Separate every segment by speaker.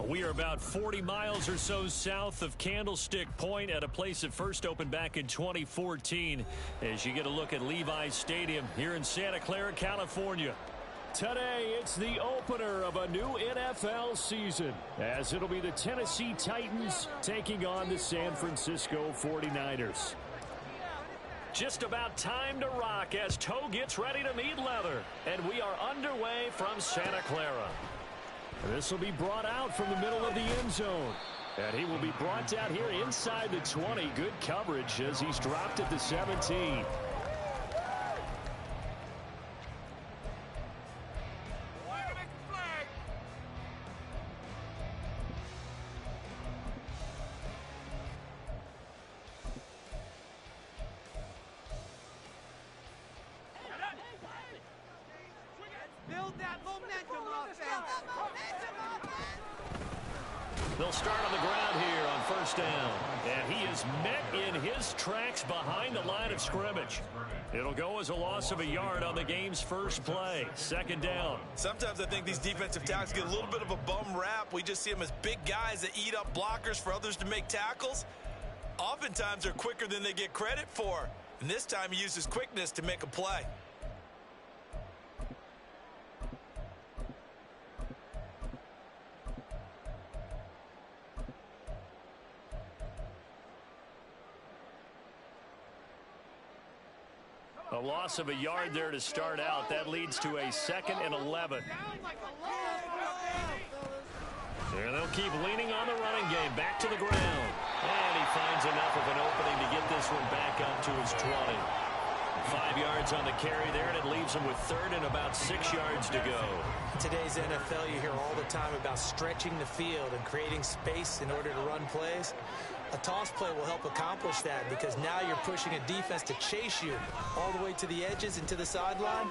Speaker 1: We are about 40 miles or so south of Candlestick Point at a place that first opened back in 2014 as you get a look at Levi's Stadium here in Santa Clara, California. Today, it's the opener of a new NFL season as it'll be the Tennessee Titans taking on the San Francisco 49ers. Just about time to rock as Toe gets ready to meet leather, and we are underway from Santa Clara. This will be brought out from the middle of the end zone. And he will be brought down here inside the 20. Good coverage as he's dropped at the 17. They'll start on the ground here on first down. And he is met in his tracks behind the line of scrimmage. It'll go as a loss of a yard on the game's first play. Second down.
Speaker 2: Sometimes I think these defensive tackles get a little bit of a bum rap. We just see them as big guys that eat up blockers for others to make tackles. Oftentimes they're quicker than they get credit for. And this time he uses quickness to make a play.
Speaker 1: A loss of a yard there to start out. That leads to a 2nd and 11. And they'll keep leaning on the running game. Back to the ground. And he finds enough of an opening to get this one back up to his 20. 5 yards on the carry there, and it leaves him with 3rd and about 6 yards to go.
Speaker 3: In today's NFL, you hear all the time about stretching the field and creating space in order to run plays. A toss play will help accomplish that because now you're pushing a defense to chase you all the way to the edges and to the sideline.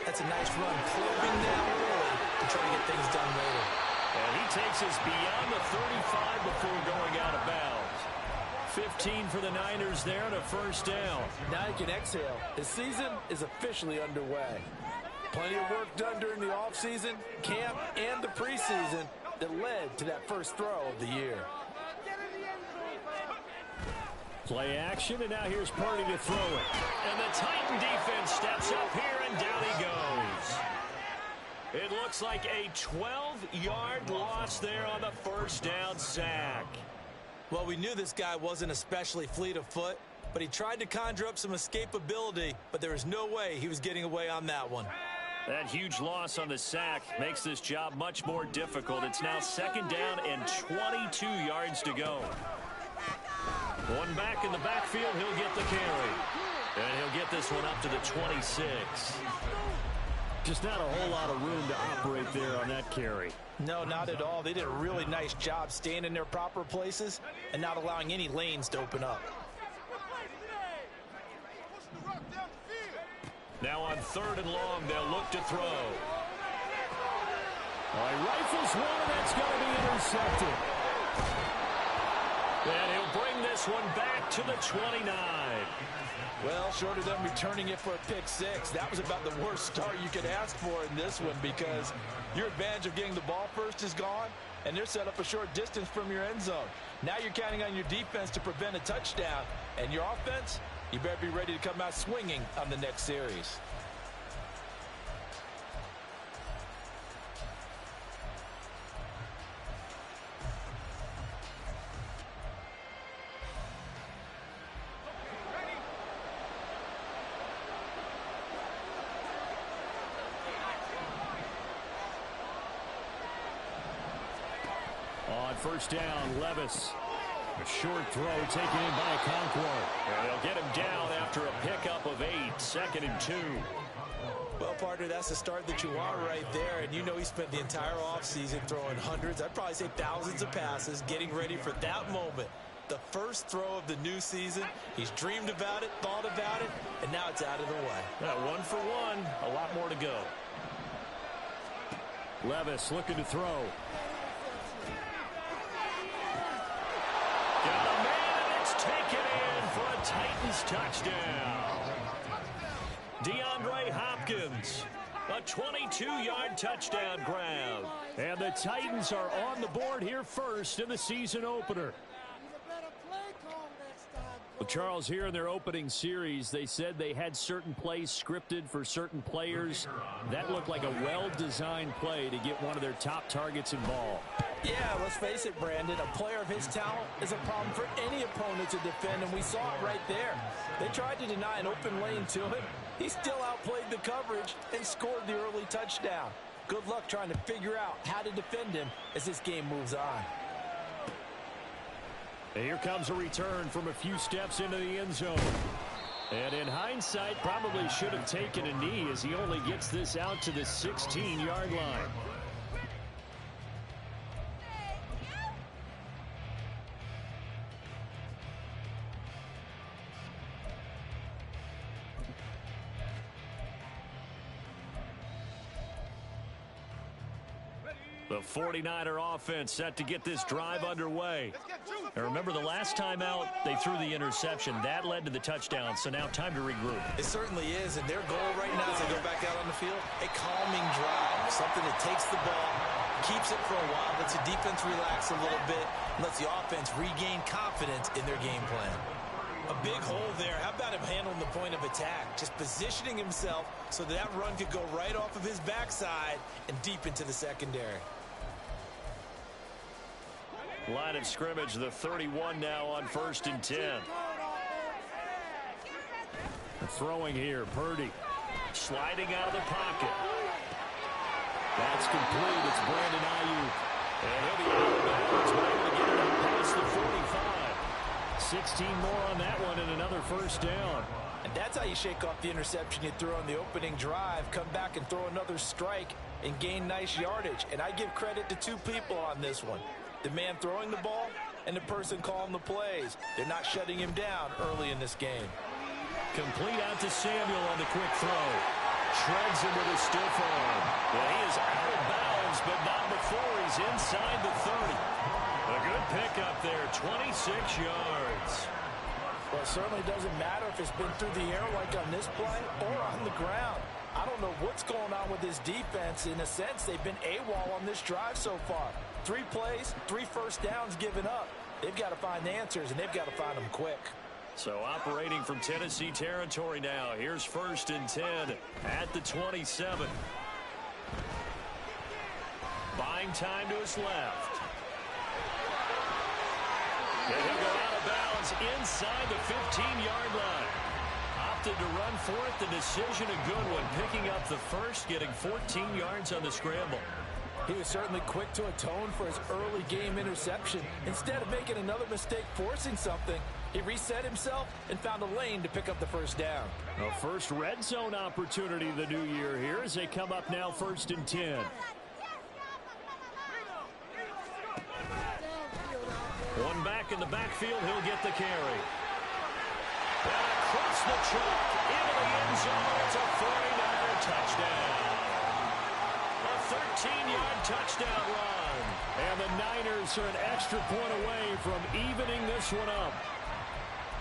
Speaker 3: That's a nice run, probing them early to try to get things done later.
Speaker 1: And he takes us beyond the 35 before going out of bounds. 15 for the Niners there and a first down.
Speaker 4: Now you can exhale. The season is officially underway. Plenty of work done during the offseason, camp, and the preseason that led to that first throw of the year.
Speaker 1: Play action, and now here's Purdy to throw it. And the Titan defense steps up here, and down he goes. It looks like a 12-yard loss there on the first down sack.
Speaker 2: Well, we knew this guy wasn't especially fleet of foot, but he tried to conjure up some escapability, but there was no way he was getting away on that one.
Speaker 1: That huge loss on the sack makes this job much more difficult. It's now 2nd down and 22 yards to go. One back in the backfield, he'll get the carry. And he'll get this one up to the 26. Just not a whole lot of room to operate there on that carry.
Speaker 3: No, not at all. They did a really nice job staying in their proper places and not allowing any lanes to open up.
Speaker 1: Now on 3rd and long, they'll look to throw. All right, rifles one, and that's going to be intercepted. And he'll bring this one back to the 29.
Speaker 4: Well, short of them returning it for a pick 6, that was about the worst start you could ask for in this one because your advantage of getting the ball first is gone, and they're set up a short distance from your end zone. Now you're counting on your defense to prevent a touchdown, and your offense, you better be ready to come out swinging on the next series.
Speaker 1: On first down, Levis. A short throw taken in by Okonkwo. And they'll get him down after a pickup of 8. 2nd and 2.
Speaker 3: Well, partner, that's the start that you want right there. And you know he spent the entire offseason throwing hundreds, I'd probably say thousands of passes, getting ready for that moment. The first throw of the new season. He's dreamed about it, thought about it, and now it's out of the way.
Speaker 1: 1 for 1. A lot more to go. Levis looking to throw. Got a man, and it's taken in for a Titans touchdown. DeAndre Hopkins. A 22-yard touchdown grab. And the Titans are on the board here first in the season opener. Well, Charles, here in their opening series, they said they had certain plays scripted for certain players. That looked like a well-designed play to get one of their top targets involved.
Speaker 4: Yeah, let's face it, Brandon. A player of his talent is a problem for any opponent to defend, and we saw it right there. They tried to deny an open lane to him. He still outplayed the coverage and scored the early touchdown. Good luck trying to figure out how to defend him as this game moves on.
Speaker 1: And here comes a return from a few steps into the end zone. And in hindsight, probably should have taken a knee as he only gets this out to the 16-yard line. The 49er offense set to get this drive underway. And remember, the last time out, they threw the interception. That led to the touchdown, so now time to regroup.
Speaker 2: It certainly is, and their goal right now as they go back out on the field, a calming drive, something that takes the ball, keeps it for a while, lets the defense relax a little bit, and lets the offense regain confidence in their game plan. A big hole there. How about him handling the point of attack? Just positioning himself so that run could go right off of his backside and deep into the secondary.
Speaker 1: Line of scrimmage, the 31 now on 1st and 10. Throwing here, Purdy. Sliding out of the pocket. That's complete. It's Brandon Ayuk. And he'll be out of bounds, but able to get it up past the 45. 16 more on that one and another first down.
Speaker 4: And that's how you shake off the interception you threw on the opening drive, come back and throw another strike and gain nice yardage. And I give credit to two people on this one. The man throwing the ball and the person calling the plays. They're not shutting him down early in this game.
Speaker 1: Complete out to Samuel on the quick throw. Shreds him with a stiff arm. And he is out of bounds, but not before he's inside the 30. A good pickup there, 26 yards.
Speaker 4: Well, it certainly doesn't matter if it's been through the air like on this play or on the ground. I don't know what's going on with this defense. In a sense, they've been AWOL on this drive so far. 3 plays, 3 first downs given up. They've got to find answers, and they've got to find them quick.
Speaker 1: So operating from Tennessee territory now. Here's 1st and 10 at the 27. Buying time to his left. And he'll go out of bounds inside the 15-yard line. Opted to run for it. The decision a good one. Picking up the first, getting 14 yards on the scramble.
Speaker 4: He was certainly quick to atone for his early game interception. Instead of making another mistake forcing something, he reset himself and found a lane to pick up the first down.
Speaker 1: A first red zone opportunity the new year here as they come up now 1st and 10. One back in the backfield, he'll get the carry. And across the chalk into the end zone, it's a 49er touchdown. A 13-yard touchdown run. And the Niners are an extra point away from evening this one up.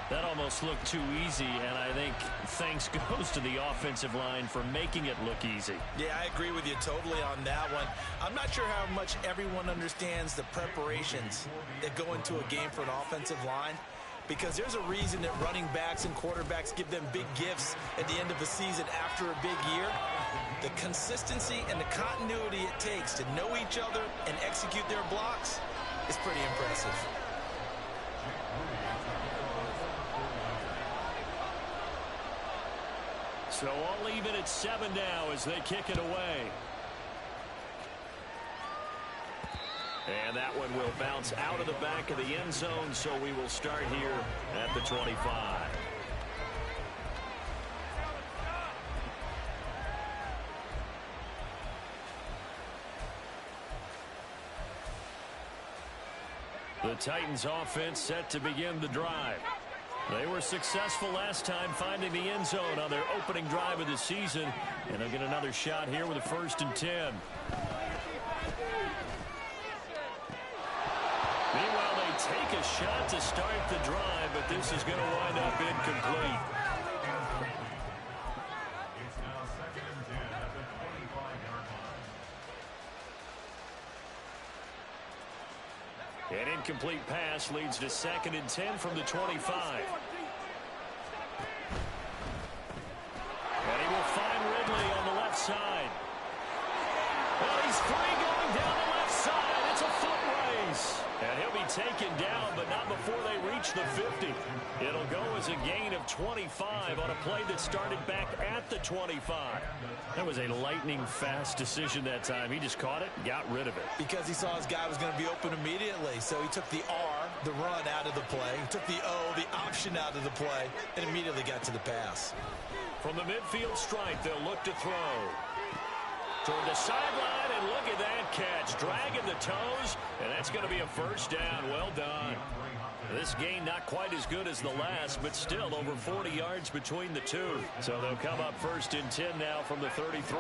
Speaker 1: That almost looked too easy, and I think thanks goes to the offensive line for making it look easy.
Speaker 2: Yeah, I agree with you totally on that one. I'm not sure how much everyone understands the preparations that go into a game for an offensive line, because there's a reason that running backs and quarterbacks give them big gifts at the end of the season after a big year. The consistency and the continuity it takes to know each other and execute their blocks is pretty impressive.
Speaker 1: So all even at 7 now as they kick it away. And that one will bounce out of the back of the end zone, so we will start here at the 25. The Titans offense set to begin the drive. They were successful last time finding the end zone on their opening drive of the season, and they'll get another shot here with a 1st and 10. Meanwhile, they take a shot to start the drive, but this is going to wind up incomplete. incomplete pass leads to 2nd and 10 from the 25. And he will find Ridley on the left side. And he's free going down the left side. It's a foot race. And he'll be taken down, but not before they reach the 50. It'll go as a gain of 25 on a play that started back at the 25. That was a lightning-fast decision that time. He just caught it, got rid of it.
Speaker 2: Because he saw his guy was going to be open immediately. So he took the R, the run, out of the play. He took the O, the option, out of the play, and immediately got to the pass.
Speaker 1: From the midfield stripe, they'll look to throw. Toward the sideline, and look at that catch. Dragging the toes, and that's going to be a first down. Well done. This gain not quite as good as the last, but still over 40 yards between the two. So they'll come up 1st and 10 now from the 33.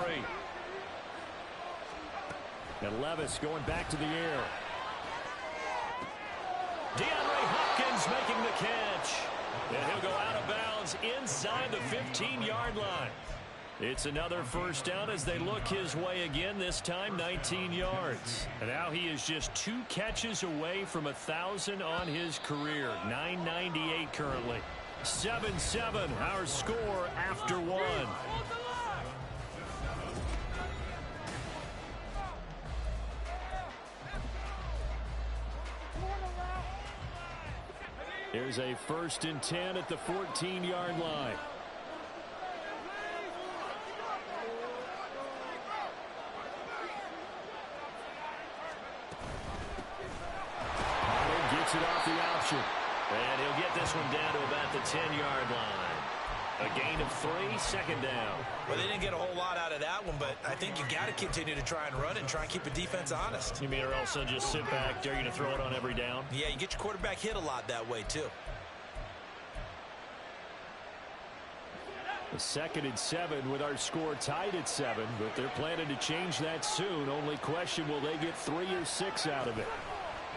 Speaker 1: And Levis going back to the air. DeAndre Hopkins making the catch. And he'll go out of bounds inside the 15-yard line. It's another first down as they look his way again, this time 19 yards. And now he is just 2 catches away from 1,000 on his career. 998 currently. 7-7, our score after 1. Here's a 1st and 10 at the 14-yard line. Gets it off the option. And he'll get this one down to about the 10-yard line. A gain of 3, 2nd down.
Speaker 2: Well, they didn't get a whole lot out of that one, but I think you got to continue to try and run it and try and keep the defense honest.
Speaker 1: You mean, or else they'll just sit back, dare you to throw it on every down?
Speaker 2: Yeah, you get your quarterback hit a lot that way, too.
Speaker 1: The 2nd and 7 with our score tied at 7, but they're planning to change that soon. Only question, will they get 3 or 6 out of it?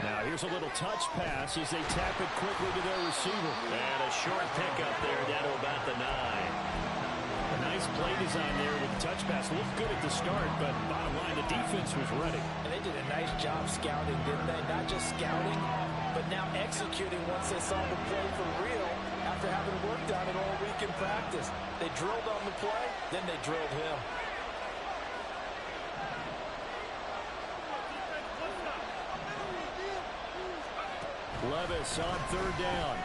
Speaker 1: Now here's a little touch pass as they tap it quickly to their receiver. And a short pickup there down to about the 9. A nice play design there with the touch pass. Looked good at the start, but bottom line, the defense was ready.
Speaker 3: And they did a nice job scouting, didn't they? Not just scouting, but now executing once they saw the play for real after having worked on it all week in practice. They drilled on the play, then they drilled him.
Speaker 1: Levis on 3rd down.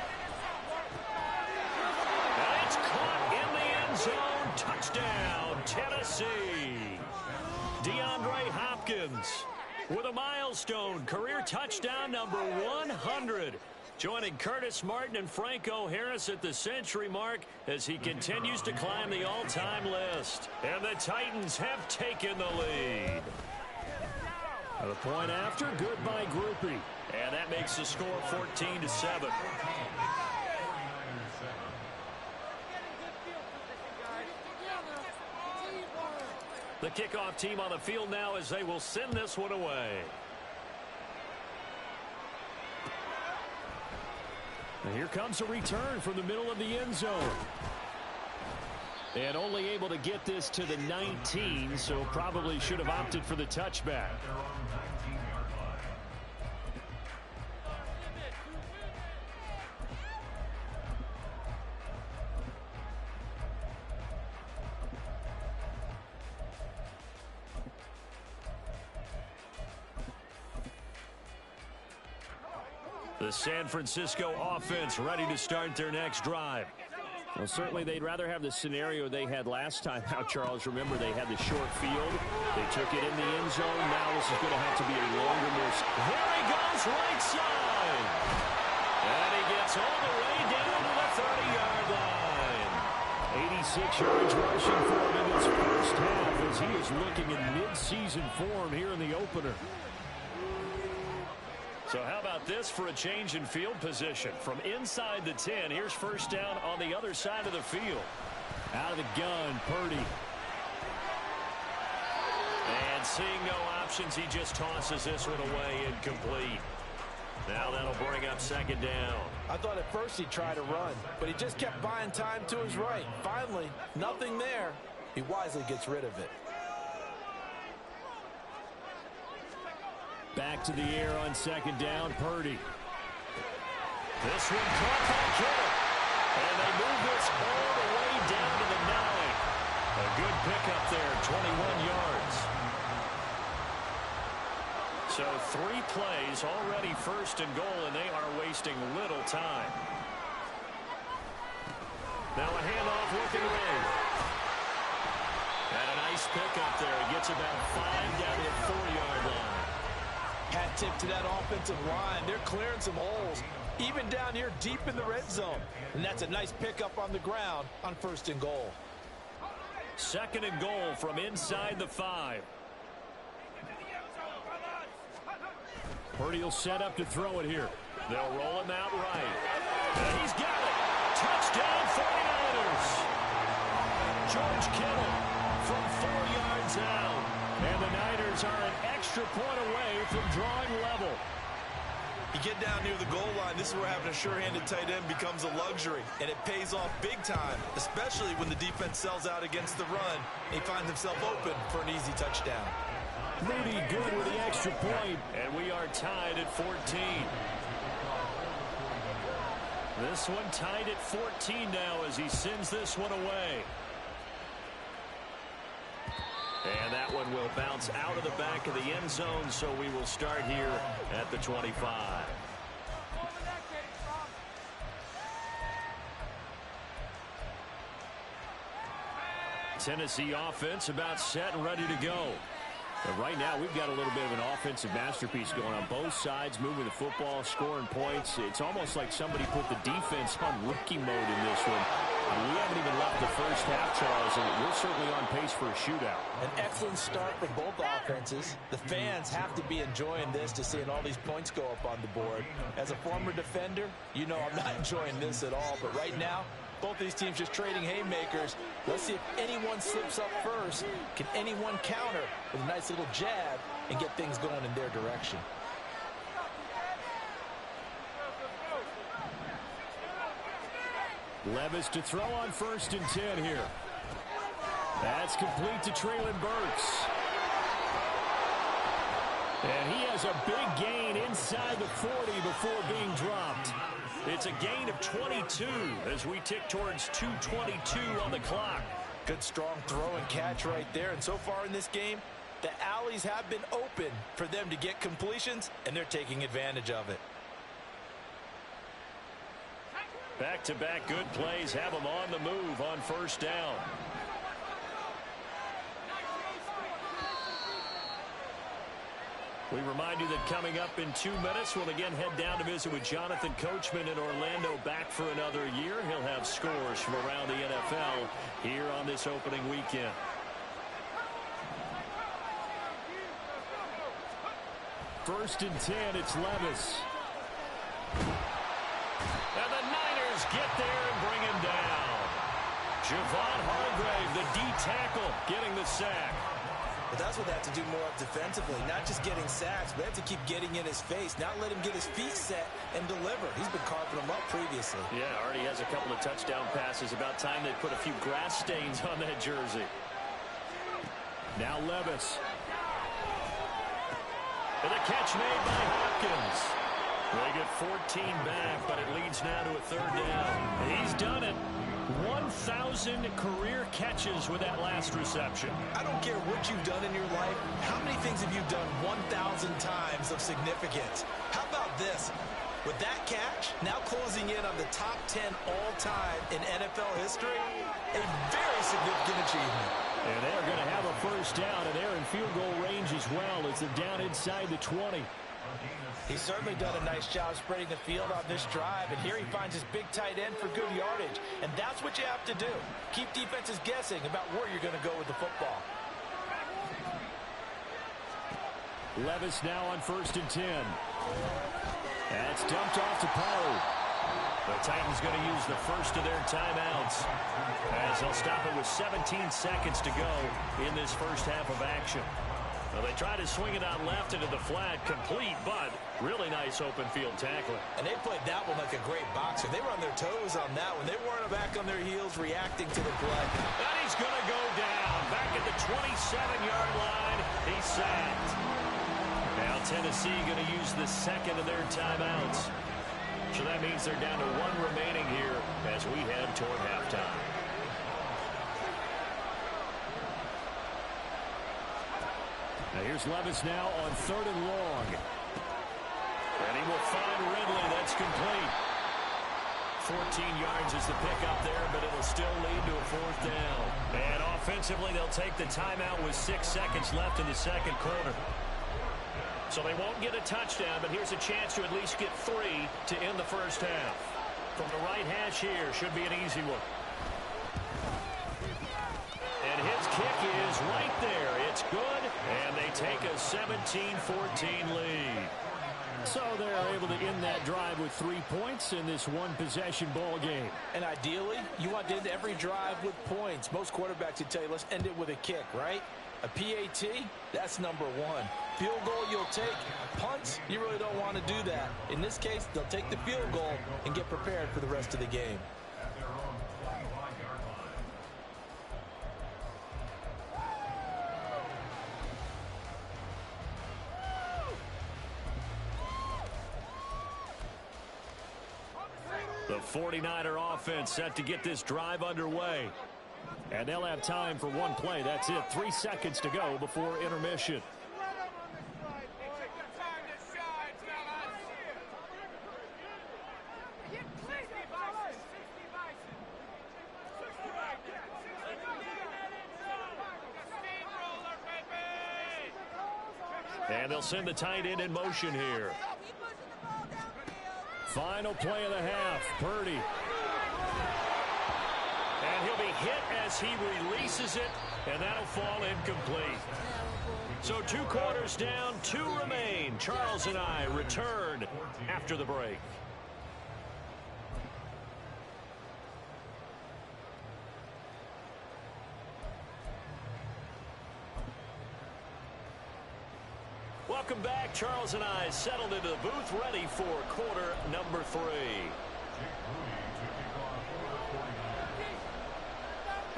Speaker 1: And it's caught in the end zone. Touchdown, Tennessee. DeAndre Hopkins with a milestone career touchdown number 100. Joining Curtis Martin and Franco Harris at the century mark as he continues to climb the all-time list. And the Titans have taken the lead. The point after, good by Grupe. And that makes the score 14-7. The kickoff team on the field now as they will send this one away. And here comes a return from the middle of the end zone. And only able to get this to the 19, so probably should have opted for the touchback. The San Francisco offense ready to start their next drive. Well, certainly they'd rather have the scenario they had last time out, Charles. Remember, they had the short field. They took it in the end zone. Now this is going to have to be a longer miss. Here he goes right side. And he gets all the way down to the 30-yard line. 86 yards rushing for him in his first half as he is looking in mid-season form here in the opener. So how about this for a change in field position? From inside the 10, here's first down on the other side of the field. Out of the gun, Purdy. And seeing no options, he just tosses this one away incomplete. Now that'll bring up 2nd down.
Speaker 3: I thought at first he'd try to run, but he just kept buying time to his right. Finally, nothing there. He wisely gets rid of it.
Speaker 1: Back to the air on 2nd down, Purdy. This one caught by Kittle. And they move this all the way down to the 9. A good pickup there, 21 yards. So 3 plays, already first and goal, and they are wasting little time. Now a handoff looking right. And a nice pickup there. He gets about 5 down to the 4-yard line.
Speaker 4: Hat tip to that offensive line. They're clearing some holes, even down here deep in the red zone. And that's a nice pickup on the ground on first and goal.
Speaker 1: Second and goal from inside the 5. Purdy will set up to throw it here. They'll roll him out right. And he's got it. Touchdown 49ers. George Kittle from 4 yards out. And the Niners are an extra point away from drawing level.
Speaker 2: You get down near the goal line, this is where having a sure-handed tight end becomes a luxury, and it pays off big time, especially when the defense sells out against the run, and he finds himself open for an easy touchdown.
Speaker 1: Moody good with the extra point, and we are tied at 14. This one tied at 14 now as he sends this one away. And that one will bounce out of the back of the end zone, so we will start here at the 25. Tennessee offense about set and ready to go. But right now, we've got a little bit of an offensive masterpiece going on both sides, moving the football, scoring points. It's almost like somebody put the defense on rookie mode in this one. We haven't even left the first half, Charles, and we're certainly on pace for a shootout.
Speaker 3: An excellent start for both offenses. The fans have to be enjoying this to seeing all these points go up on the board. As a former defender, you know I'm not enjoying this at all. But right now, both these teams just trading haymakers. Let's see if anyone slips up first. Can anyone counter with a nice little jab and get things going in their direction?
Speaker 1: Levis to throw on 1st and 10 here. That's complete to Treylon Burks. And he has a big gain inside the 40 before being dropped. It's a gain of 22 as we tick towards 2:22 on the clock.
Speaker 3: Good strong throw and catch right there. And so far in this game, the alleys have been open for them to get completions, and they're taking advantage of it.
Speaker 1: Back-to-back good plays have them on the move on 1st down. We remind you that coming up in 2 minutes, we'll again head down to visit with Jonathan Coachman in Orlando, back for another year. He'll have scores from around the NFL here on this opening weekend. First and 10, it's Levis. And the Niners get there and bring him down. Javon Hargrave, the D tackle, getting the sack.
Speaker 3: But that's what they have to do more of defensively, not just getting sacks, but they have to keep getting in his face, not let him get his feet set and deliver. He's been carving them up previously.
Speaker 1: Yeah, already has a couple of touchdown passes. About time they put a few grass stains on that jersey. Now Levis. And the catch made by Hopkins. They get 14 back, but it leads now to a 3rd down. He's done it. 1,000 career catches with that last reception.
Speaker 3: I don't care what you've done in your life. How many things have you done 1,000 times of significance? How about this? With that catch, now closing in on the top 10 all-time in NFL history, a very significant achievement.
Speaker 1: And they're going to have a 1st down, and they're in field goal range as well as they're down inside the 20.
Speaker 3: He's certainly done a nice job spreading the field on this drive, and here he finds his big tight end for good yardage. And that's what you have to do. Keep defenses guessing about where you're going to go with the football.
Speaker 1: Levis now on 1st and 10. That's dumped off to Pollard. The Titans going to use the first of their timeouts as they'll stop it with 17 seconds to go in this first half of action. Well, they try to swing it out left into the flat, complete, but really nice open field tackling.
Speaker 3: And they played that one like a great boxer. They were on their toes on that one. They weren't back on their heels reacting to the play.
Speaker 1: And he's going to go down. Back at the 27-yard line, he's sacked. Now Tennessee going to use the second of their timeouts. So that means they're down to 1 remaining here as we head toward halftime. Now here's Levis now on 3rd and long. And he will find Ridley. That's complete. 14 yards is the pickup there, but it'll still lead to a 4th down. And offensively, they'll take the timeout with 6 seconds left in the second quarter. So they won't get a touchdown, but here's a chance to at least get 3 to end the first half. From the right hash here, should be an easy one. And his kick is right there. It's good, and they take a 17-14 lead. So they're able to end that drive with 3 points in this one-possession ball game.
Speaker 3: And ideally, you want to end every drive with points. Most quarterbacks would tell you, let's end it with a kick, right? A PAT, that's number 1. Field goal, you'll take. Punts, you really don't want to do that. In this case, they'll take the field goal and get prepared for the rest of the game.
Speaker 1: The 49er offense set to get this drive underway. And they'll have time for 1 play. That's it. 3 seconds to go before intermission. And they'll send the tight end in motion here. Final play of the half. Purdy. And he'll be hit as he releases it, and that'll fall incomplete. So 2 quarters down, 2 remain. Charles and I return after the break. Welcome back. Charles and I settled into the booth, ready for quarter number 3.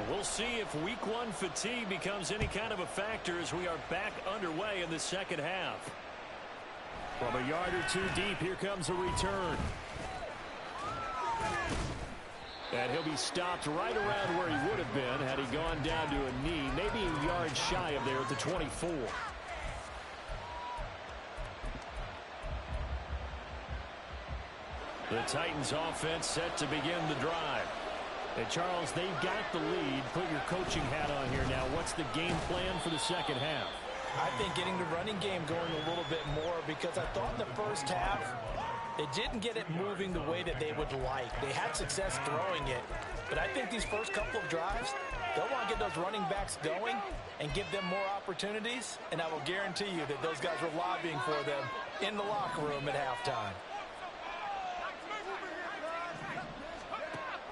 Speaker 1: We'll see if week 1 fatigue becomes any kind of a factor as we are back underway in the second half. From a yard or 2 deep, here comes a return. And he'll be stopped right around where he would have been had he gone down to a knee, maybe a yard shy of there at the 24. The Titans offense set to begin the drive. And Charles, they've got the lead. Put your coaching hat on here now. What's the game plan for the second half?
Speaker 3: I think getting the running game going a little bit more, because I thought in the first half they didn't get it moving the way that they would like. They had success throwing it. But I think these first couple of drives, they'll want to get those running backs going and give them more opportunities. And I will guarantee you that those guys were lobbying for them in the locker room at halftime.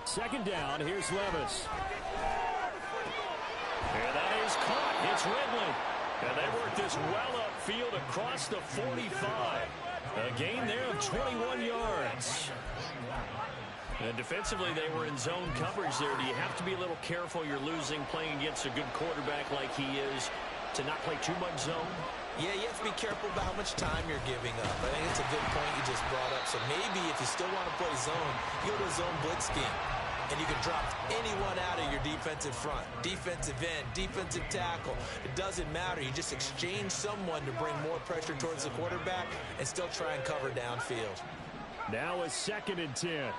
Speaker 1: Second down, here's Levis. And that is caught. It's Ridley. And they work this well upfield across the 45. A gain there of 21 yards. And defensively, they were in zone coverage there. Do you have to be a little careful? You're losing playing against a good quarterback like he is to not play too much zone?
Speaker 3: Yeah, you have to be careful about how much time you're giving up. I think it's a good point you just brought up. So maybe if you still want to play zone, you go to a zone blitz scheme. And you can drop anyone out of your defensive front, defensive end, defensive tackle. It doesn't matter. You just exchange someone to bring more pressure towards the quarterback and still try and cover downfield.
Speaker 1: Now a 2nd and 10.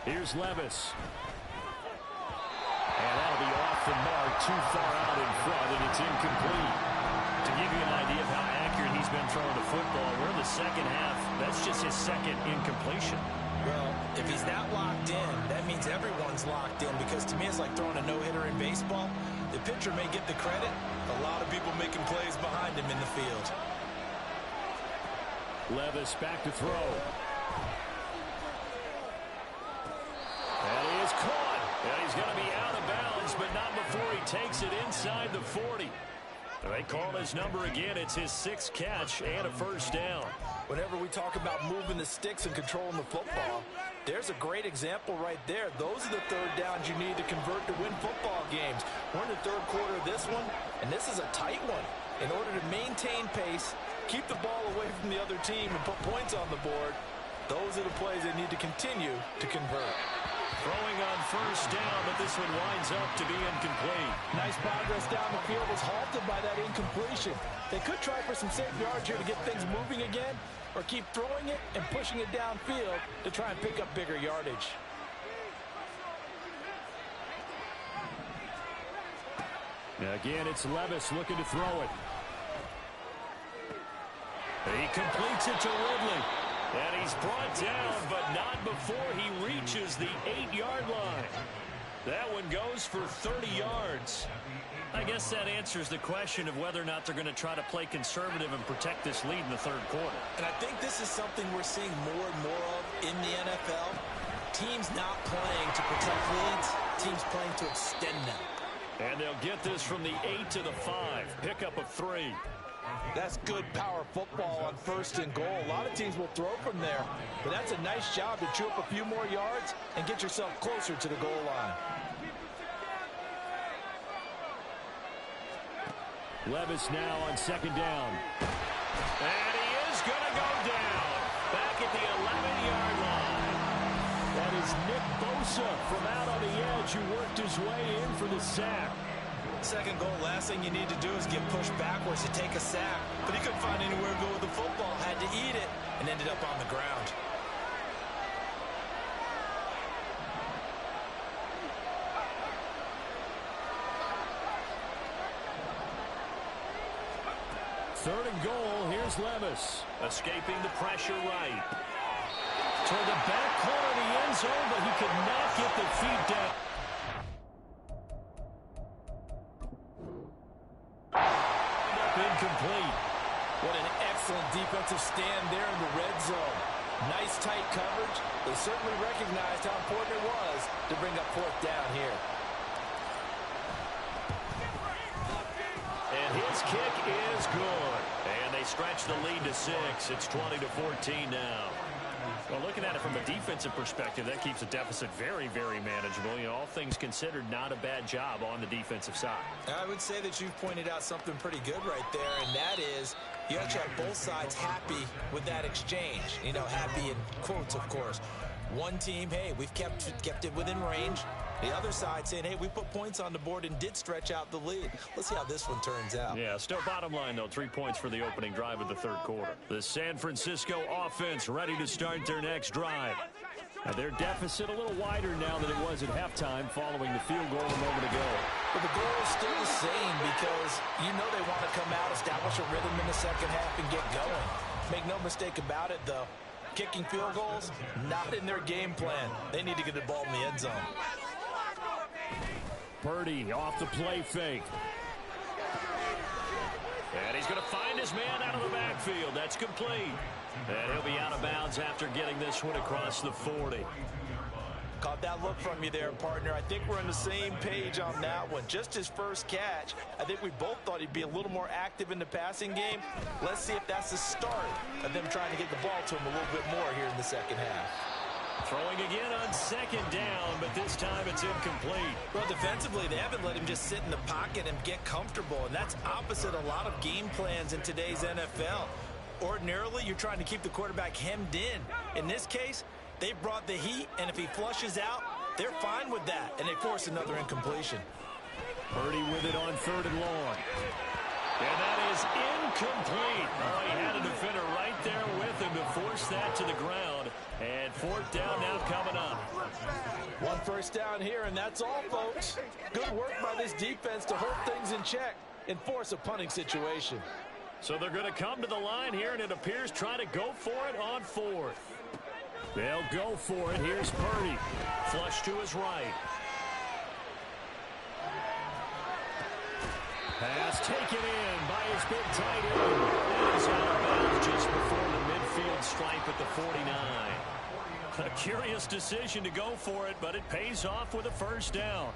Speaker 1: Here's Levis. And that'll be off the mark, too far out in front, and it's incomplete. To give you an idea of how accurate he's been throwing the football, we're in the second half. That's just his 2nd incompletion.
Speaker 3: Well, if he's not locked in, that means everyone's locked in, because to me it's like throwing a no-hitter in baseball. The pitcher may get the credit, a lot of people making plays behind him in the field.
Speaker 1: Levis back to throw. And he is caught. And he's going to be out of bounds, but not before he takes it inside the 40. They call his number again. It's his 6th catch and a first down.
Speaker 3: Whenever we talk about moving the sticks and controlling the football,
Speaker 4: There's a great example right there. Those are the third downs you need to convert to win football games. We're in the third quarter of this one, and this is a tight one. In order to maintain pace, keep the ball away from the other team, and put points on the board, those are the plays they need to continue to convert.
Speaker 1: Throwing on first down, but this one winds up to be incomplete.
Speaker 4: Nice progress down the field was halted by that incompletion. They could try for some safe yards here to get things moving again, or keep throwing it and pushing it downfield to try and pick up bigger yardage.
Speaker 1: Again, it's Levis looking to throw it. He completes it to Ridley. And he's brought down, but not before he reaches the 8-yard line. That one goes for 30 yards. I guess that answers the question of whether or not they're going to try to play conservative and protect this lead in the third quarter.
Speaker 3: And I think this is something we're seeing more and more of in the NFL. Teams not playing to protect leads, teams playing to extend them.
Speaker 1: And they'll get this from the 8 to the 5. Pickup of 3.
Speaker 4: That's good power football on first and goal. A lot of teams will throw from there, but that's a nice job to chew up a few more yards and get yourself closer to the goal line.
Speaker 1: Levis now on second down. And he is going to go down. Back at the 11-yard line. That is Nick Bosa from out on the edge who worked his way in for the sack.
Speaker 2: Second goal, last thing you need to do is get pushed backwards to take a sack. But he couldn't find anywhere to go with the football, had to eat it, and ended up on the ground.
Speaker 1: Third and goal, here's Levis. Escaping the pressure right. Toward the back corner of the end zone, but he could not get the feet down. Incomplete.
Speaker 4: What an excellent defensive stand there in the red zone. Nice tight coverage. They certainly recognized how important it was to bring up fourth down here.
Speaker 1: And his kick is good. And they stretch the lead to 6. It's 20-14 now. Well, looking at it from a defensive perspective, that keeps the deficit very, very manageable. You know, all things considered, not a bad job on the defensive side.
Speaker 3: I would say that you've pointed out something pretty good right there, and that is you actually have both sides happy with that exchange. You know, happy in quotes, of course. One team, hey, we've kept it within range. The other side saying, hey, we put points on the board and did stretch out the lead. Let's see how this one turns out.
Speaker 1: Yeah, still bottom line, though, 3 points for the opening drive of the third quarter. The San Francisco offense ready to start their next drive. Now, their deficit a little wider now than it was at halftime following the field goal a moment ago.
Speaker 3: But the goal is still the same because you know they want to come out, establish a rhythm in the second half, and get going. Make no mistake about it, though. Kicking field goals, not in their game plan. They need to get the ball in the end zone.
Speaker 1: Purdy off the play fake. And he's going to find his man out of the backfield. That's complete. And he'll be out of bounds after getting this one across the 40.
Speaker 4: Caught that look from you there, partner. I think we're on the same page on that one. Just his first catch, I think we both thought he'd be a little more active in the passing game. Let's see if that's the start of them trying to get the ball to him a little bit more here in the second half.
Speaker 1: Throwing again on second down, but this time it's incomplete.
Speaker 2: Well, defensively, they haven't let him just sit in the pocket and get comfortable, and that's opposite a lot of game plans in today's NFL. Ordinarily, you're trying to keep the quarterback hemmed in. In this case, they brought the heat, and if he flushes out, they're fine with that, and they force another incompletion.
Speaker 1: Purdy with it on third and long. And that is incomplete. Oh, he had a defender right there with him to force that to the ground. And fourth down now coming up.
Speaker 4: One first down here, and that's all, folks. Good work by this defense to hold things in check and force a punting situation.
Speaker 1: So they're going to come to the line here, and it appears trying to go for it on fourth. They'll go for it. Here's Purdy. Flush to his right. Pass taken in by his big tight end. And he's out of bounds just before the midfield stripe at the 49. A curious decision to go for it, but it pays off with a first down.